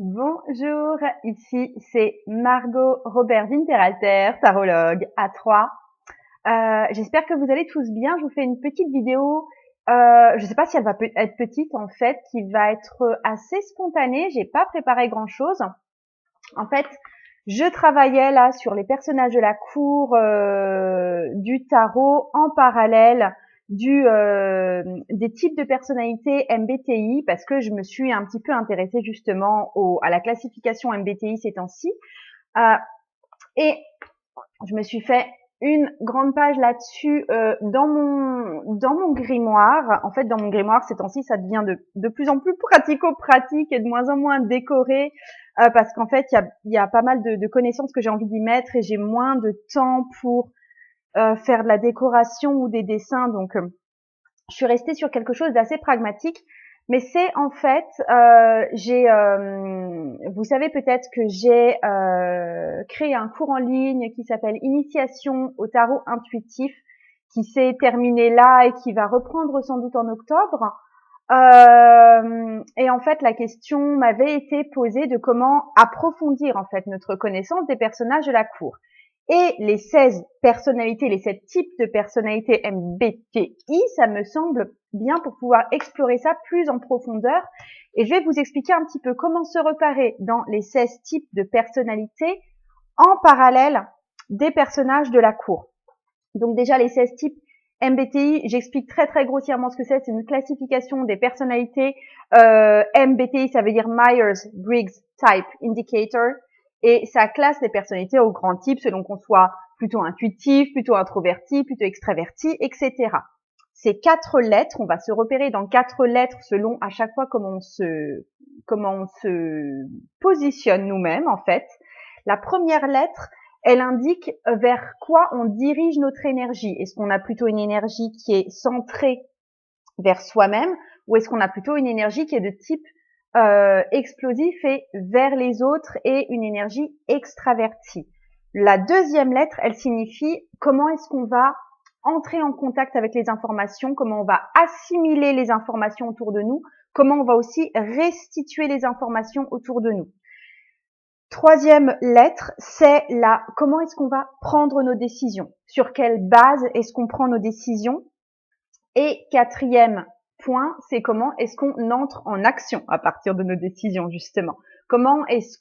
Bonjour, ici c'est Margot Robert Winterhalter, tarologue à 3. J'espère que vous allez tous bien. Je vous fais une petite vidéo. Je ne sais pas si elle va être petite en fait, qui va être assez spontanée. J'ai pas préparé grand chose. En fait, je travaillais là sur les personnages de la cour du tarot en parallèle des types de personnalités MBTI parce que je me suis un petit peu intéressée justement à la classification MBTI ces temps-ci. Et je me suis fait une grande page là-dessus dans mon grimoire. En fait, dans mon grimoire, ces temps-ci, ça devient de plus en plus pratico-pratique et de moins en moins décoré parce qu'en fait, il y a pas mal de connaissances que j'ai envie d'y mettre et j'ai moins de temps pour faire de la décoration ou des dessins. Donc, je suis restée sur quelque chose d'assez pragmatique. Mais c'est en fait, vous savez peut-être que j'ai créé un cours en ligne qui s'appelle Initiation au tarot intuitif, qui s'est terminé là et qui va reprendre sans doute en octobre. Et en fait, la question m'avait été posée de comment approfondir en fait notre connaissance des personnages de la cour. Et les 16 personnalités, les 7 types de personnalités MBTI, ça me semble bien pour pouvoir explorer ça plus en profondeur. Et je vais vous expliquer un petit peu comment se repérer dans les 16 types de personnalités en parallèle des personnages de la cour. Donc déjà, les 16 types MBTI, j'explique très très grossièrement ce que c'est. C'est une classification des personnalités. MBTI, ça veut dire Myers-Briggs Type Indicator. Et ça classe les personnalités aux grands types selon qu'on soit plutôt intuitif, plutôt introverti, plutôt extraverti, etc. Ces 4 lettres, on va se repérer dans 4 lettres selon à chaque fois comment on se positionne nous-mêmes en fait. La première lettre, elle indique vers quoi on dirige notre énergie. Est-ce qu'on a plutôt une énergie qui est centrée vers soi-même ou est-ce qu'on a plutôt une énergie qui est de type explosif et vers les autres et une énergie extravertie. La deuxième lettre, elle signifie comment est-ce qu'on va entrer en contact avec les informations, comment on va assimiler les informations autour de nous, comment on va aussi restituer les informations autour de nous. Troisième lettre, c'est comment est-ce qu'on va prendre nos décisions, sur quelle base est-ce qu'on prend nos décisions. Et quatrième point, c'est comment est-ce qu'on entre en action à partir de nos décisions, justement. Comment est-ce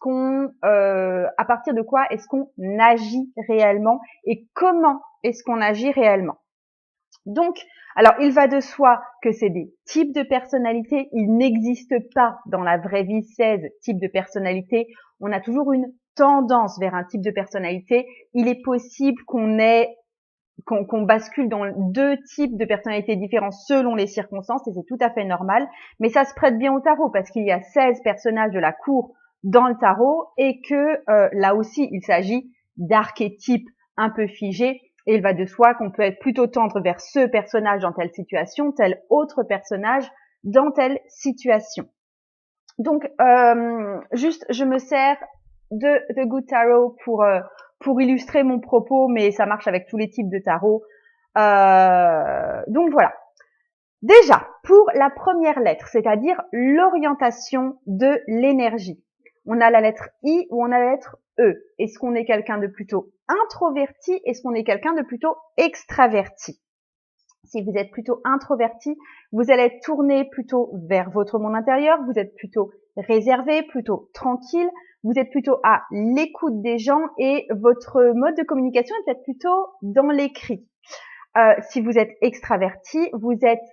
à partir de quoi est-ce qu'on agit réellement et comment est-ce qu'on agit réellement. Donc, alors il va de soi que c'est des types de personnalités, il n'existe pas dans la vraie vie 16 types de personnalités, on a toujours une tendance vers un type de personnalité, il est possible qu'on bascule dans 2 types de personnalités différents selon les circonstances et c'est tout à fait normal, mais ça se prête bien au tarot parce qu'il y a 16 personnages de la cour dans le tarot et que là aussi il s'agit d'archétypes un peu figés et il va de soi qu'on peut être plutôt tendre vers ce personnage dans telle situation, tel autre personnage dans telle situation. Donc juste je me sers de The Good Tarot pour illustrer mon propos, mais ça marche avec tous les types de tarot. Donc voilà. Déjà, pour la première lettre, c'est-à-dire l'orientation de l'énergie. On a la lettre I ou on a la lettre E. Est-ce qu'on est quelqu'un de plutôt introverti? Est-ce qu'on est quelqu'un de plutôt extraverti? Si vous êtes plutôt introverti, vous allez être tourné plutôt vers votre monde intérieur, vous êtes plutôt réservé, plutôt tranquille, vous êtes plutôt à l'écoute des gens et votre mode de communication est peut-être plutôt dans l'écrit. Si vous êtes extraverti, vous êtes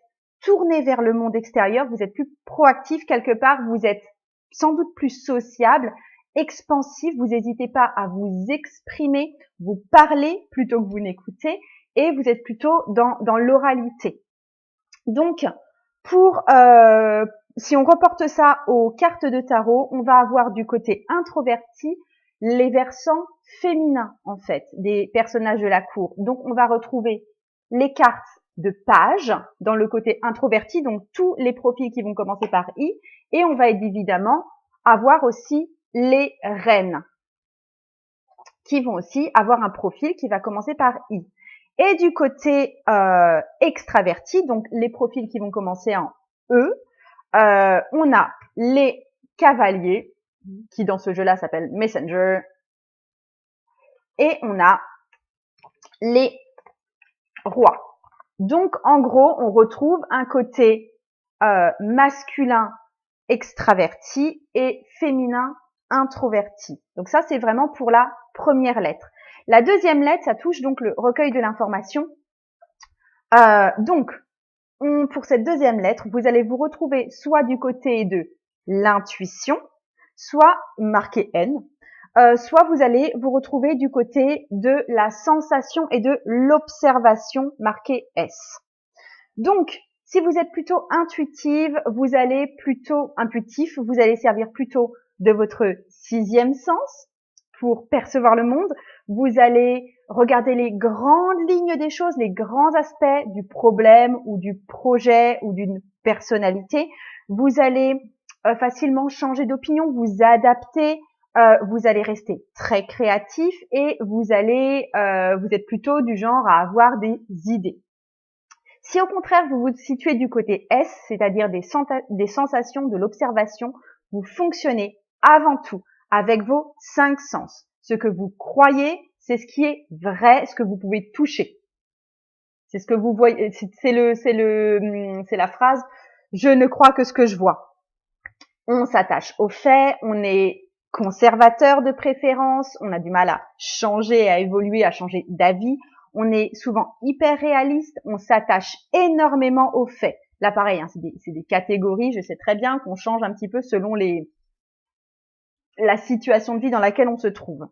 tourné vers le monde extérieur, vous êtes plus proactif quelque part, vous êtes sans doute plus sociable, expansif, vous n'hésitez pas à vous exprimer, vous parlez plutôt que vous n'écoutez et vous êtes plutôt dans l'oralité. Donc, si on reporte ça aux cartes de tarot, on va avoir du côté introverti les versants féminins, en fait, des personnages de la cour. Donc, on va retrouver les cartes de page dans le côté introverti, donc tous les profils qui vont commencer par I, et on va évidemment avoir aussi les reines, qui vont aussi avoir un profil qui va commencer par I. Et du côté extraverti, donc les profils qui vont commencer en E, on a les cavaliers qui dans ce jeu-là s'appelle Messenger. Et on a les rois. Donc, en gros, on retrouve un côté masculin extraverti et féminin introverti. Donc ça, c'est vraiment pour la première lettre. La deuxième lettre, ça touche donc le recueil de l'information. Donc, pour cette deuxième lettre, vous allez vous retrouver soit du côté de l'intuition, soit marqué N, soit vous allez vous retrouver du côté de la sensation et de l'observation, marqué S. Donc, si vous êtes plutôt intuitive, vous allez servir plutôt de votre sixième sens pour percevoir le monde. Vous allez regarder les grandes lignes des choses, les grands aspects du problème ou du projet ou d'une personnalité. Vous allez facilement changer d'opinion, vous adapter, vous allez rester très créatif et vous êtes plutôt du genre à avoir des idées. Si au contraire vous vous situez du côté S, c'est-à-dire des sensations, de l'observation, vous fonctionnez avant tout avec vos 5 sens. Ce que vous croyez, c'est ce qui est vrai, ce que vous pouvez toucher. C'est ce que vous voyez, c'est la phrase « je ne crois que ce que je vois ». On s'attache aux faits, on est conservateur de préférence, on a du mal à changer, à évoluer, à changer d'avis. On est souvent hyper réaliste, on s'attache énormément aux faits. Là, pareil, hein, c'est des catégories, je sais très bien qu'on change un petit peu selon la situation de vie dans laquelle on se trouve.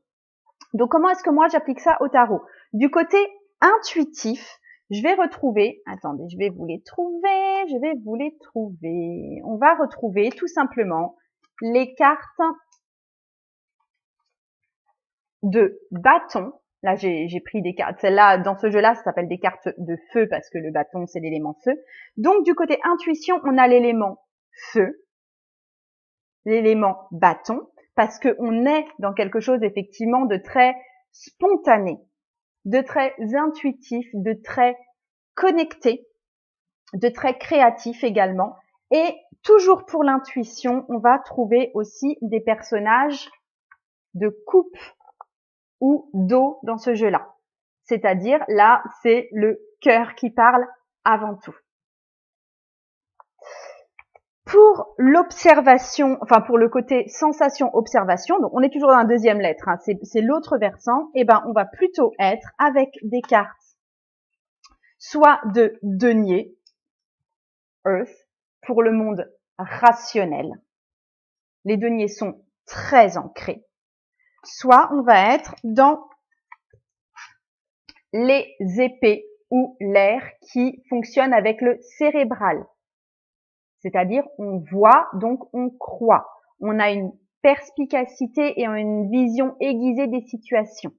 Donc, comment est-ce que moi, j'applique ça au tarot? Du côté intuitif, je vais retrouver, attendez, je vais vous les trouver. On va retrouver tout simplement les cartes de bâton. Là, j'ai pris des cartes. Celle-là, dans ce jeu-là, ça s'appelle des cartes de feu parce que le bâton, c'est l'élément feu. Donc, du côté intuition, on a l'élément feu, l'élément bâton, parce qu'on est dans quelque chose, effectivement, de très spontané, de très intuitif, de très connecté, de très créatif également. Et toujours pour l'intuition, on va trouver aussi des personnages de coupe ou d'eau dans ce jeu-là. C'est-à-dire, là, c'est le cœur qui parle avant tout. Pour l'observation, enfin pour le côté sensation-observation, donc on est toujours dans la deuxième lettre, hein, c'est l'autre versant, et ben on va plutôt être avec des cartes soit de denier, Earth, pour le monde rationnel. Les deniers sont très ancrés. Soit on va être dans les épées ou l'air qui fonctionne avec le cérébral. C'est-à-dire, on voit, donc on croit. On a une perspicacité et une vision aiguisée des situations.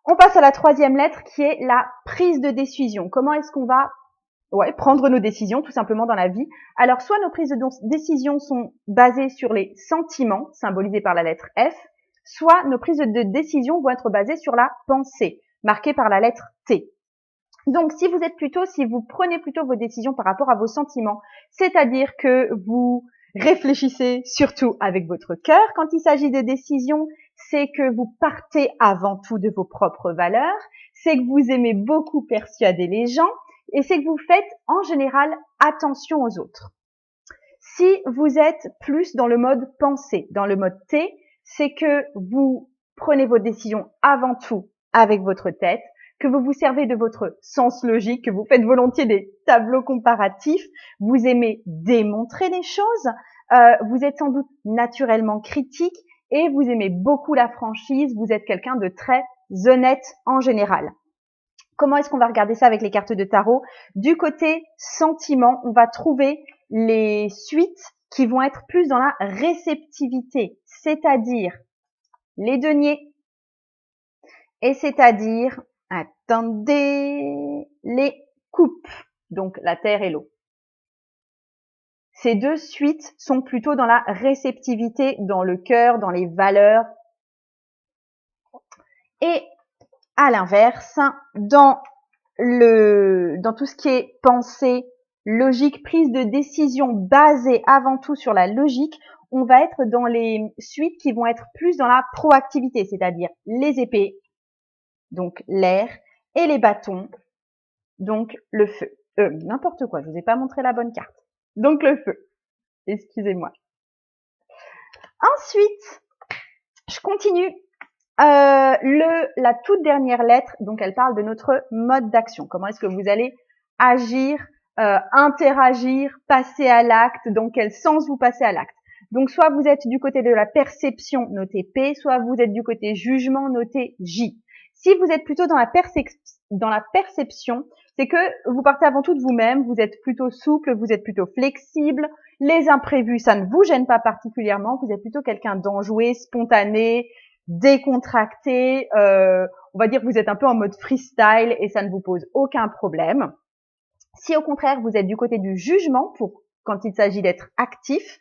On passe à la troisième lettre qui est la prise de décision. Comment est-ce qu'on va prendre nos décisions tout simplement dans la vie? Alors, soit nos prises de décision sont basées sur les sentiments, symbolisés par la lettre F, soit nos prises de décision vont être basées sur la pensée, marquée par la lettre T. Donc, si vous prenez plutôt vos décisions par rapport à vos sentiments, c'est-à-dire que vous réfléchissez surtout avec votre cœur quand il s'agit de décisions, c'est que vous partez avant tout de vos propres valeurs, c'est que vous aimez beaucoup persuader les gens et c'est que vous faites en général attention aux autres. Si vous êtes plus dans le mode pensée, dans le mode T, c'est que vous prenez vos décisions avant tout avec votre tête, que vous vous servez de votre sens logique, que vous faites volontiers des tableaux comparatifs, vous aimez démontrer les choses, vous êtes sans doute naturellement critique et vous aimez beaucoup la franchise, vous êtes quelqu'un de très honnête en général. Comment est-ce qu'on va regarder ça avec les cartes de tarot? Du côté sentiment, on va trouver les suites qui vont être plus dans la réceptivité, c'est-à-dire les deniers et c'est-à-dire attendez, les coupes, donc la terre et l'eau. Ces deux suites sont plutôt dans la réceptivité, dans le cœur, dans les valeurs. Et à l'inverse, dans tout ce qui est pensée, logique, prise de décision basée avant tout sur la logique, on va être dans les suites qui vont être plus dans la proactivité, c'est-à-dire les épées, donc l'air, et les bâtons, donc le feu. N'importe quoi, je vous ai pas montré la bonne carte. Donc le feu. Excusez-moi. Ensuite, je continue. La toute dernière lettre, donc elle parle de notre mode d'action. Comment est-ce que vous allez agir, interagir, passer à l'acte, dans quel sens vous passez à l'acte. Donc soit vous êtes du côté de la perception, notez P, soit vous êtes du côté jugement, notez J. Si vous êtes plutôt dans la perception, c'est que vous partez avant tout de vous-même, vous êtes plutôt souple, vous êtes plutôt flexible, les imprévus, ça ne vous gêne pas particulièrement, vous êtes plutôt quelqu'un d'enjoué, spontané, décontracté, on va dire que vous êtes un peu en mode freestyle et ça ne vous pose aucun problème. Si au contraire vous êtes du côté du jugement, quand il s'agit d'être actif,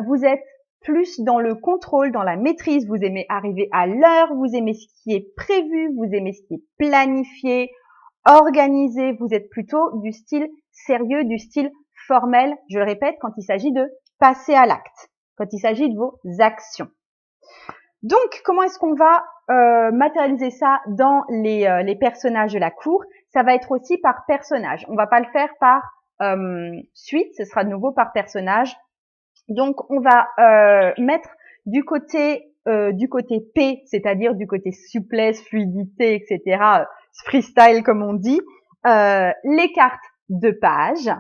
vous êtes plus dans le contrôle, dans la maîtrise, vous aimez arriver à l'heure, vous aimez ce qui est prévu, vous aimez ce qui est planifié, organisé, vous êtes plutôt du style sérieux, du style formel, je le répète, quand il s'agit de passer à l'acte, quand il s'agit de vos actions. Donc, comment est-ce qu'on va matérialiser ça dans les personnages de la cour? Ça va être aussi par personnage. On va pas le faire par suite, ce sera de nouveau par personnage. Donc, on va mettre du côté P, c'est-à-dire du côté souplesse, fluidité, etc., freestyle comme on dit, les cartes de page,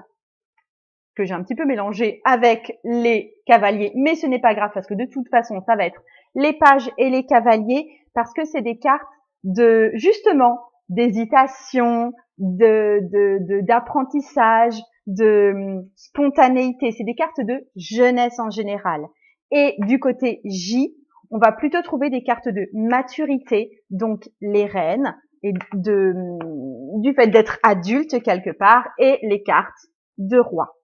que j'ai un petit peu mélangé avec les cavaliers, mais ce n'est pas grave parce que de toute façon, ça va être les pages et les cavaliers parce que c'est des cartes de, justement, d'hésitation, d'apprentissage, de spontanéité. C'est des cartes de jeunesse en général. Et du côté J, on va plutôt trouver des cartes de maturité, donc les reines, et du fait d'être adulte quelque part, et les cartes de roi.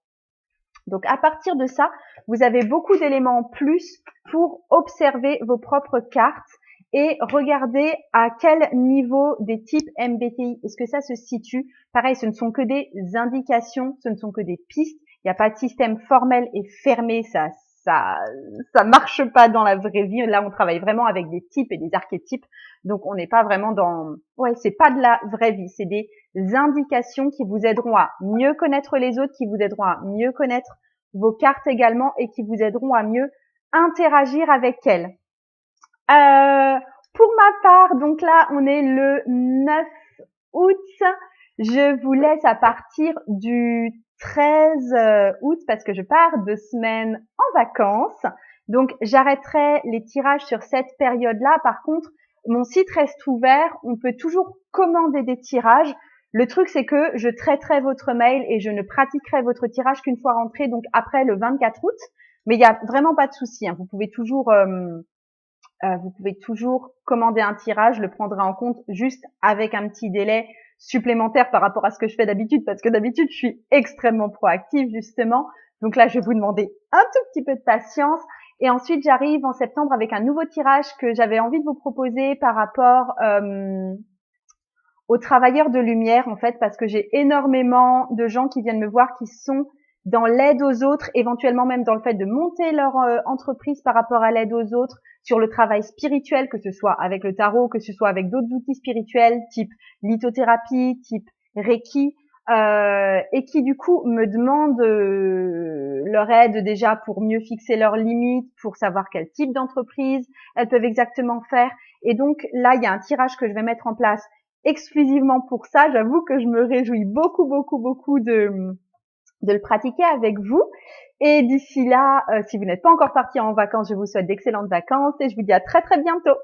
Donc, à partir de ça, vous avez beaucoup d'éléments en plus pour observer vos propres cartes et regarder à quel niveau des types MBTI est-ce que ça se situe. Pareil, ce ne sont que des indications, ce ne sont que des pistes. Il n'y a pas de système formel et fermé, ça marche pas dans la vraie vie. Là, on travaille vraiment avec des types et des archétypes. Donc, on n'est pas vraiment c'est pas de la vraie vie. C'est des indications qui vous aideront à mieux connaître les autres, qui vous aideront à mieux connaître vos cartes également et qui vous aideront à mieux interagir avec elles. Pour ma part, donc là, on est le 9 août. Je vous laisse à partir du 13 août parce que je pars 2 semaines en vacances. Donc, j'arrêterai les tirages sur cette période-là. Par contre, mon site reste ouvert. On peut toujours commander des tirages. Le truc, c'est que je traiterai votre mail et je ne pratiquerai votre tirage qu'une fois rentré, donc après le 24 août. Mais il n'y a vraiment pas de souci, hein. Vous pouvez toujours commander un tirage, je le prendrai en compte juste avec un petit délai supplémentaire par rapport à ce que je fais d'habitude, parce que d'habitude, je suis extrêmement proactive, justement. Donc là, je vais vous demander un tout petit peu de patience. Et ensuite, j'arrive en septembre avec un nouveau tirage que j'avais envie de vous proposer par rapport aux travailleurs de lumière, en fait, parce que j'ai énormément de gens qui viennent me voir qui sont dans l'aide aux autres, éventuellement même dans le fait de monter leur entreprise par rapport à l'aide aux autres, sur le travail spirituel, que ce soit avec le tarot, que ce soit avec d'autres outils spirituels, type lithothérapie, type Reiki, et qui du coup me demandent leur aide déjà pour mieux fixer leurs limites, pour savoir quel type d'entreprise elles peuvent exactement faire. Et donc là, il y a un tirage que je vais mettre en place exclusivement pour ça. J'avoue que je me réjouis beaucoup de le pratiquer avec vous. Et d'ici là, si vous n'êtes pas encore parti en vacances, je vous souhaite d'excellentes vacances et je vous dis à très très bientôt.